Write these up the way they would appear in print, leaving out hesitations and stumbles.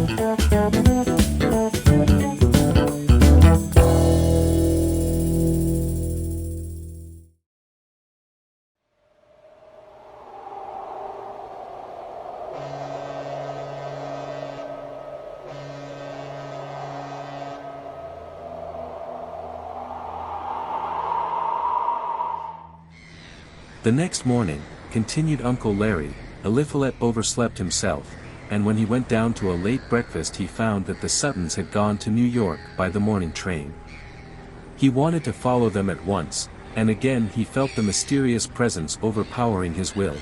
The next morning, continued Uncle Larry, Eliphalet overslept himself, and when he went down to a late breakfast he found that the Suttons had gone to New York by the morning train. He wanted to follow them at once, and again he felt the mysterious presence overpowering his will.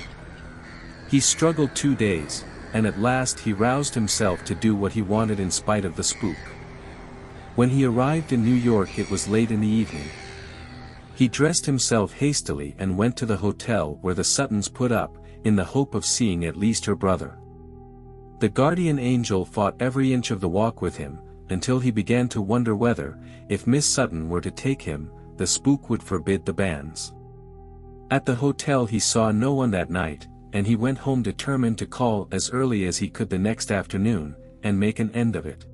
He struggled 2 days, and at last he roused himself to do what he wanted in spite of the spook. When he arrived in New York it was late in the evening. He dressed himself hastily and went to the hotel where the Suttons put up, in the hope of seeing at least her brother. The guardian angel fought every inch of the walk with him, until he began to wonder whether, if Miss Sutton were to take him, the spook would forbid the banns. At the hotel he saw no one that night, and he went home determined to call as early as he could the next afternoon, and make an end of it.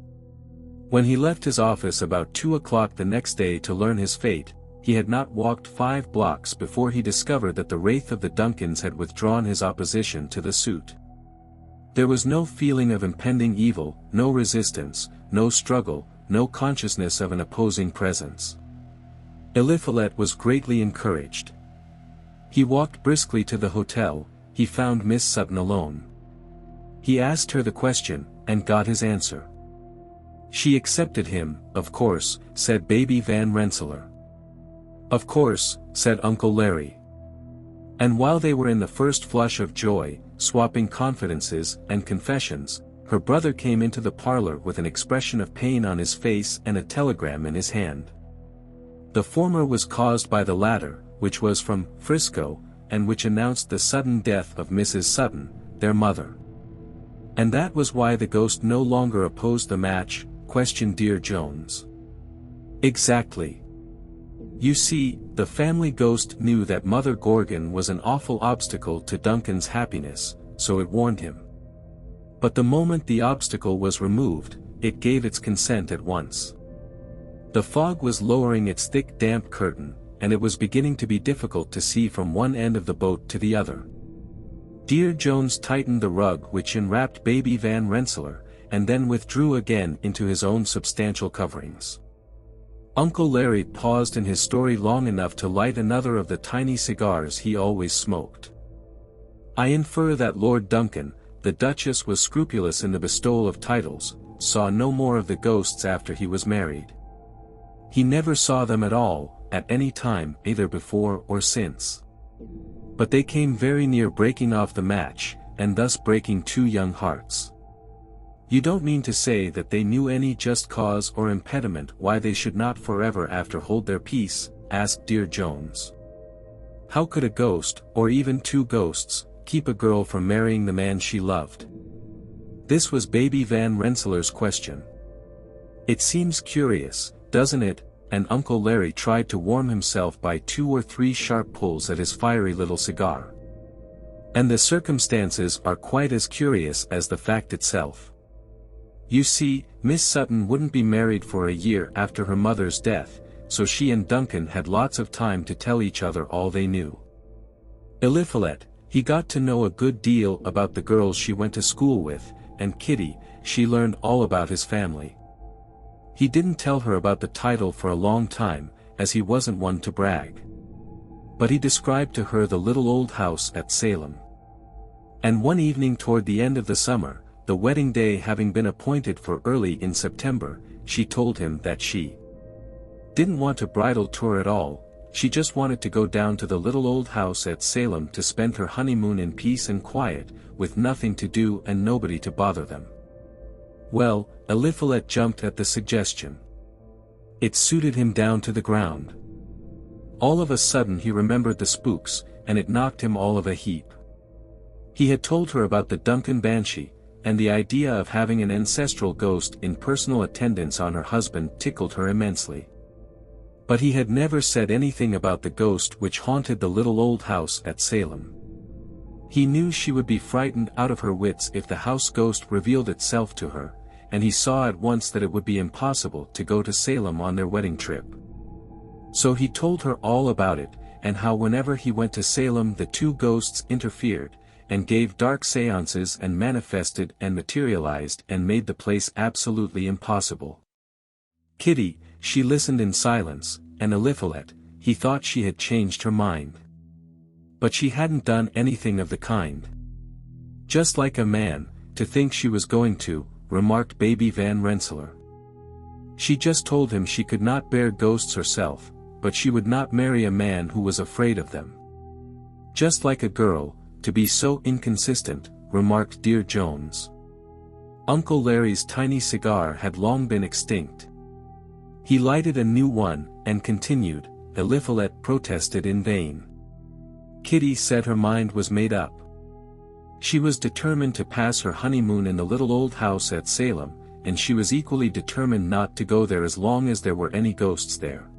When he left his office about 2 o'clock the next day to learn his fate, he had not walked 5 blocks before he discovered that the wraith of the Duncans had withdrawn his opposition to the suit. There was no feeling of impending evil, no resistance, no struggle, no consciousness of an opposing presence. Eliphalet was greatly encouraged. He walked briskly to the hotel. He found Miss Sutton alone. He asked her the question, and got his answer. She accepted him, of course, said Baby Van Rensselaer. Of course, said Uncle Larry. And while they were in the first flush of joy, swapping confidences and confessions, her brother came into the parlor with an expression of pain on his face and a telegram in his hand. The former was caused by the latter, which was from Frisco, and which announced the sudden death of Mrs. Sutton, their mother. And that was why the ghost no longer opposed the match, questioned Dear Jones. Exactly. You see, the family ghost knew that Mother Gorgon was an awful obstacle to Duncan's happiness, so it warned him. But the moment the obstacle was removed, it gave its consent at once. The fog was lowering its thick damp curtain, and it was beginning to be difficult to see from one end of the boat to the other. Dear Jones tightened the rug which enwrapped Baby Van Rensselaer, and then withdrew again into his own substantial coverings. Uncle Larry paused in his story long enough to light another of the tiny cigars he always smoked. I infer that Lord Duncan, the Duchess was scrupulous in the bestowal of titles, saw no more of the ghosts after he was married. He never saw them at all, at any time, either before or since. But they came very near breaking off the match, and thus breaking 2 young hearts. You don't mean to say that they knew any just cause or impediment why they should not forever after hold their peace? Asked Dear Jones. How could a ghost, or even 2 ghosts, keep a girl from marrying the man she loved? This was Baby Van Rensselaer's question. It seems curious, doesn't it? And Uncle Larry tried to warm himself by 2 or 3 sharp pulls at his fiery little cigar. And the circumstances are quite as curious as the fact itself. You see, Miss Sutton wouldn't be married for a year after her mother's death, so she and Duncan had lots of time to tell each other all they knew. Eliphalet, he got to know a good deal about the girls she went to school with, and Kitty, she learned all about his family. He didn't tell her about the title for a long time, as he wasn't one to brag. But he described to her the little old house at Salem. And one evening toward the end of the summer, the wedding day having been appointed for early in September, she told him that she didn't want a bridal tour at all, she just wanted to go down to the little old house at Salem to spend her honeymoon in peace and quiet, with nothing to do and nobody to bother them. Well, Eliphalet jumped at the suggestion. It suited him down to the ground. All of a sudden he remembered the spooks, and it knocked him all of a heap. He had told her about the Duncan Banshee, and the idea of having an ancestral ghost in personal attendance on her husband tickled her immensely. But he had never said anything about the ghost which haunted the little old house at Salem. He knew she would be frightened out of her wits if the house ghost revealed itself to her, and he saw at once that it would be impossible to go to Salem on their wedding trip. So he told her all about it, and how whenever he went to Salem the two ghosts interfered, and gave dark seances and manifested and materialized and made the place absolutely impossible. Kitty, she listened in silence, and Eliphalet, he thought she had changed her mind. But she hadn't done anything of the kind. Just like a man, to think she was going to, remarked Baby Van Rensselaer. She just told him she could not bear ghosts herself, but she would not marry a man who was afraid of them. Just like a girl, to be so inconsistent, remarked Dear Jones. Uncle Larry's tiny cigar had long been extinct. He lighted a new one, and continued. Eliphalet protested in vain. Kitty said her mind was made up. She was determined to pass her honeymoon in the little old house at Salem, and she was equally determined not to go there as long as there were any ghosts there.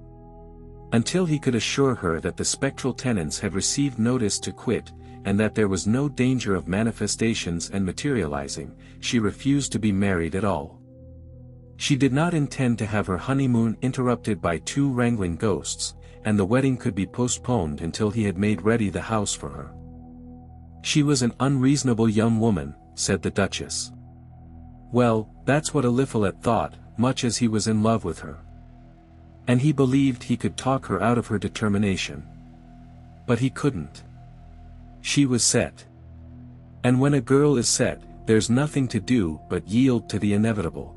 Until he could assure her that the spectral tenants had received notice to quit, and that there was no danger of manifestations and materializing, she refused to be married at all. She did not intend to have her honeymoon interrupted by two wrangling ghosts, and the wedding could be postponed until he had made ready the house for her. She was an unreasonable young woman, said the Duchess. Well, that's what Eliphalet thought, much as he was in love with her. And he believed he could talk her out of her determination. But he couldn't. She was set. And when a girl is set, there's nothing to do but yield to the inevitable.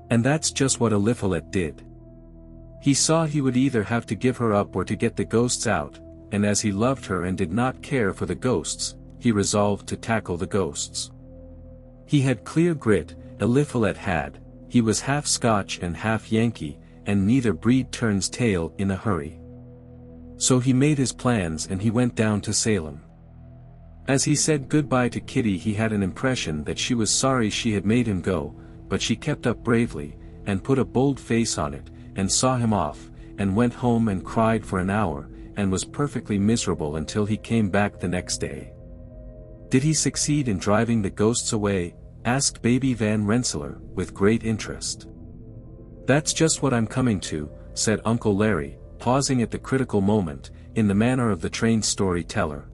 And that's just what Eliphalet did. He saw he would either have to give her up or to get the ghosts out, and as he loved her and did not care for the ghosts, he resolved to tackle the ghosts. He had clear grit, Eliphalet had, he was half Scotch and half Yankee, and neither breed turns tail in a hurry. So he made his plans and he went down to Salem. As he said goodbye to Kitty he had an impression that she was sorry she had made him go, but she kept up bravely, and put a bold face on it, and saw him off, and went home and cried for an hour, and was perfectly miserable until he came back the next day. Did he succeed in driving the ghosts away? Asked Baby Van Rensselaer, with great interest. That's just what I'm coming to, said Uncle Larry, pausing at the critical moment, in the manner of the trained storyteller.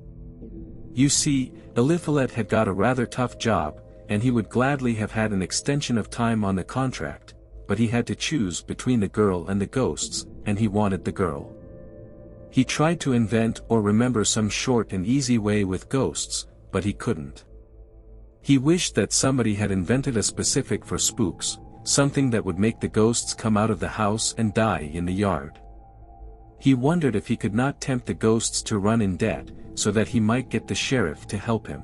You see, Eliphalet had got a rather tough job, and he would gladly have had an extension of time on the contract, but he had to choose between the girl and the ghosts, and he wanted the girl. He tried to invent or remember some short and easy way with ghosts, but he couldn't. He wished that somebody had invented a specific for spooks, something that would make the ghosts come out of the house and die in the yard. He wondered if he could not tempt the ghosts to run in debt, so that he might get the sheriff to help him.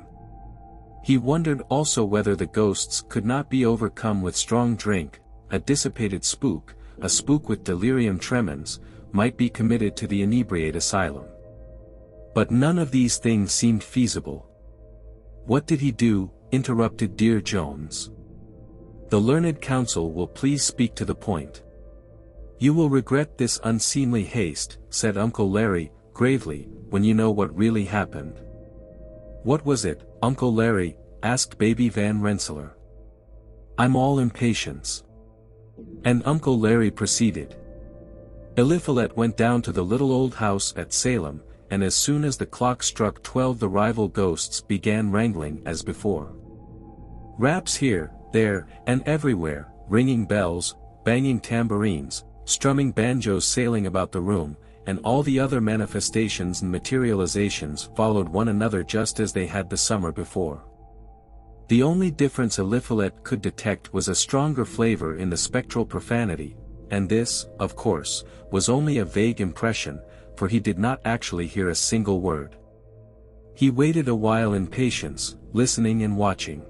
He wondered also whether the ghosts could not be overcome with strong drink. A dissipated spook, a spook with delirium tremens, might be committed to the inebriate asylum. But none of these things seemed feasible. What did he do? Interrupted Dear Jones. The learned counsel will please speak to the point. You will regret this unseemly haste, said Uncle Larry, gravely, when you know what really happened. What was it, Uncle Larry? Asked Baby Van Rensselaer. I'm all impatience. And Uncle Larry proceeded. Eliphalet went down to the little old house at Salem, and as soon as the clock struck 12 the rival ghosts began wrangling as before. Raps here, there, and everywhere, ringing bells, banging tambourines, strumming banjos sailing about the room, and all the other manifestations and materializations followed one another just as they had the summer before. The only difference Eliphalet could detect was a stronger flavor in the spectral profanity, and this, of course, was only a vague impression, for he did not actually hear a single word. He waited a while in patience, listening and watching.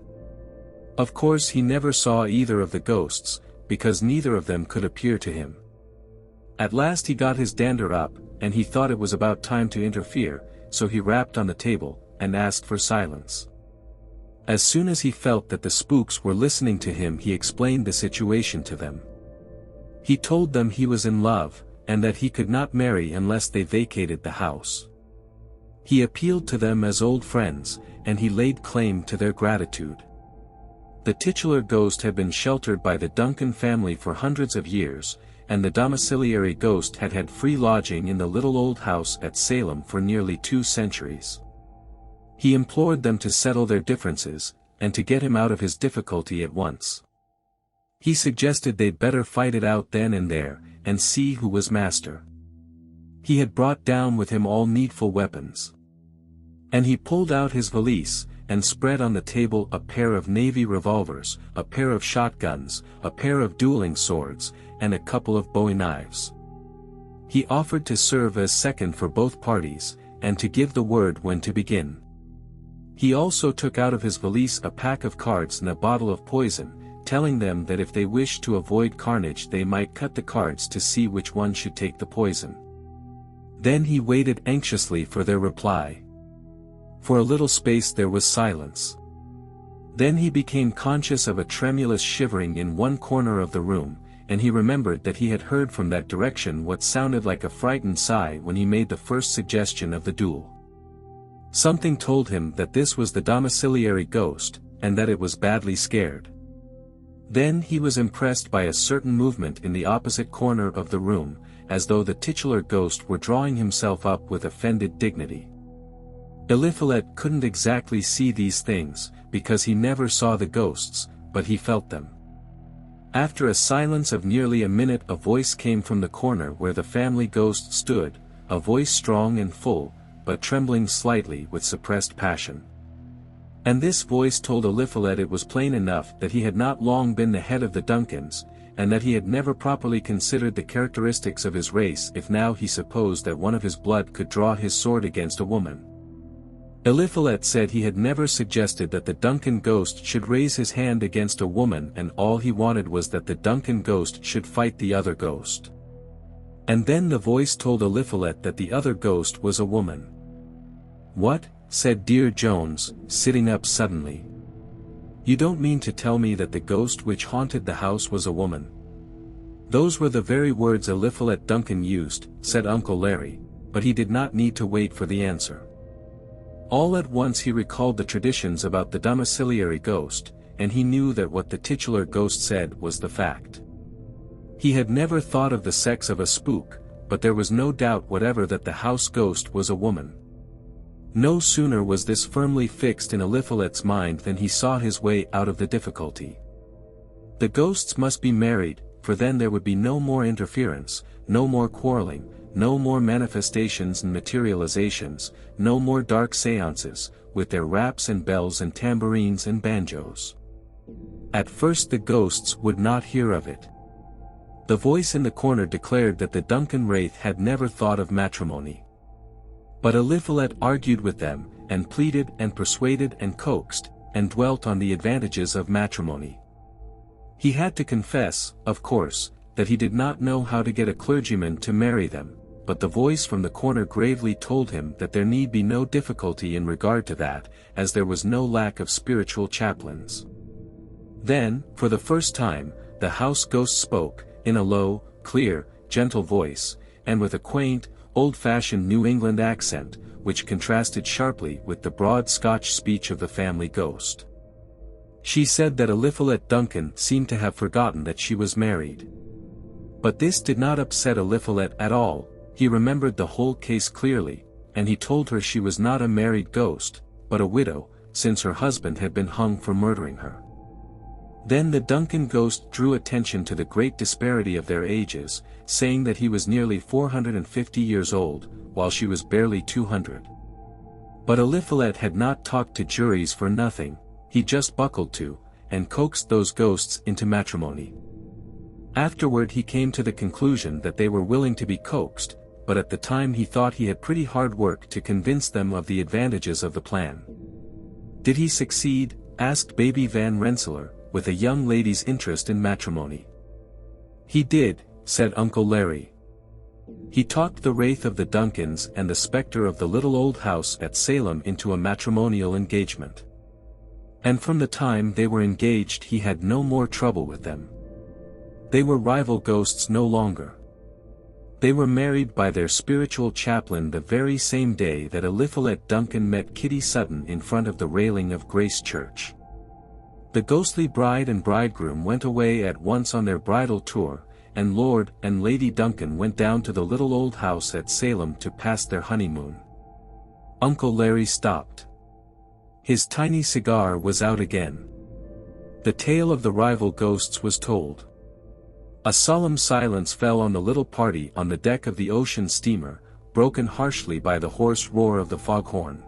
Of course he never saw either of the ghosts, because neither of them could appear to him. At last he got his dander up, and he thought it was about time to interfere, so he rapped on the table, and asked for silence. As soon as he felt that the spooks were listening to him he explained the situation to them. He told them he was in love, and that he could not marry unless they vacated the house. He appealed to them as old friends, and he laid claim to their gratitude. The titular ghost had been sheltered by the Duncan family for hundreds of years, and the domiciliary ghost had had free lodging in the little old house at Salem for nearly 2 centuries. He implored them to settle their differences, and to get him out of his difficulty at once. He suggested they'd better fight it out then and there, and see who was master. He had brought down with him all needful weapons. And he pulled out his valise, and spread on the table a pair of navy revolvers, a pair of shotguns, a pair of dueling swords, and a couple of bowie knives. He offered to serve as second for both parties, and to give the word when to begin. He also took out of his valise a pack of cards and a bottle of poison, telling them that if they wished to avoid carnage they might cut the cards to see which one should take the poison. Then he waited anxiously for their reply. For a little space there was silence. Then he became conscious of a tremulous shivering in one corner of the room, and he remembered that he had heard from that direction what sounded like a frightened sigh when he made the first suggestion of the duel. Something told him that this was the domiciliary ghost, and that it was badly scared. Then he was impressed by a certain movement in the opposite corner of the room, as though the titular ghost were drawing himself up with offended dignity. Eliphalet couldn't exactly see these things, because he never saw the ghosts, but he felt them. After a silence of nearly a minute a voice came from the corner where the family ghost stood, a voice strong and full, but trembling slightly with suppressed passion. And this voice told Eliphalet it was plain enough that he had not long been the head of the Duncans, and that he had never properly considered the characteristics of his race if now he supposed that one of his blood could draw his sword against a woman. Eliphalet said he had never suggested that the Duncan ghost should raise his hand against a woman, and all he wanted was that the Duncan ghost should fight the other ghost. And then the voice told Eliphalet that the other ghost was a woman. "What?" said Dear Jones, sitting up suddenly. "You don't mean to tell me that the ghost which haunted the house was a woman?" "Those were the very words Eliphalet Duncan used," said Uncle Larry, but he did not need to wait for the answer. All at once he recalled the traditions about the domiciliary ghost, and he knew that what the titular ghost said was the fact. He had never thought of the sex of a spook, but there was no doubt whatever that the house ghost was a woman. No sooner was this firmly fixed in Eliphalet's mind than he saw his way out of the difficulty. The ghosts must be married, for then there would be no more interference, no more quarreling, no more manifestations and materializations, no more dark seances, with their raps and bells and tambourines and banjos. At first the ghosts would not hear of it. The voice in the corner declared that the Duncan wraith had never thought of matrimony. But Eliphalet argued with them, and pleaded and persuaded and coaxed, and dwelt on the advantages of matrimony. He had to confess, of course, that he did not know how to get a clergyman to marry them, but the voice from the corner gravely told him that there need be no difficulty in regard to that, as there was no lack of spiritual chaplains. Then, for the first time, the house ghost spoke, in a low, clear, gentle voice, and with a quaint, old-fashioned New England accent, which contrasted sharply with the broad Scotch speech of the family ghost. She said that Eliphalet Duncan seemed to have forgotten that she was married. But this did not upset Eliphalet at all. He remembered the whole case clearly, and he told her she was not a married ghost, but a widow, since her husband had been hung for murdering her. Then the Duncan ghost drew attention to the great disparity of their ages, saying that he was nearly 450 years old, while she was barely 200. But Eliphalet had not talked to juries for nothing, he just buckled to, and coaxed those ghosts into matrimony. Afterward he came to the conclusion that they were willing to be coaxed, but at the time he thought he had pretty hard work to convince them of the advantages of the plan. Did he succeed? Asked Baby Van Rensselaer, with a young lady's interest in matrimony. He did, said Uncle Larry. He talked the wraith of the Duncans and the specter of the little old house at Salem into a matrimonial engagement. And from the time they were engaged he had no more trouble with them. They were rival ghosts no longer. They were married by their spiritual chaplain the very same day that Eliphalet Duncan met Kitty Sutton in front of the railing of Grace Church. The ghostly bride and bridegroom went away at once on their bridal tour, and Lord and Lady Duncan went down to the little old house at Salem to pass their honeymoon. Uncle Larry stopped. His tiny cigar was out again. The tale of the rival ghosts was told. A solemn silence fell on the little party on the deck of the ocean steamer, broken harshly by the hoarse roar of the foghorn.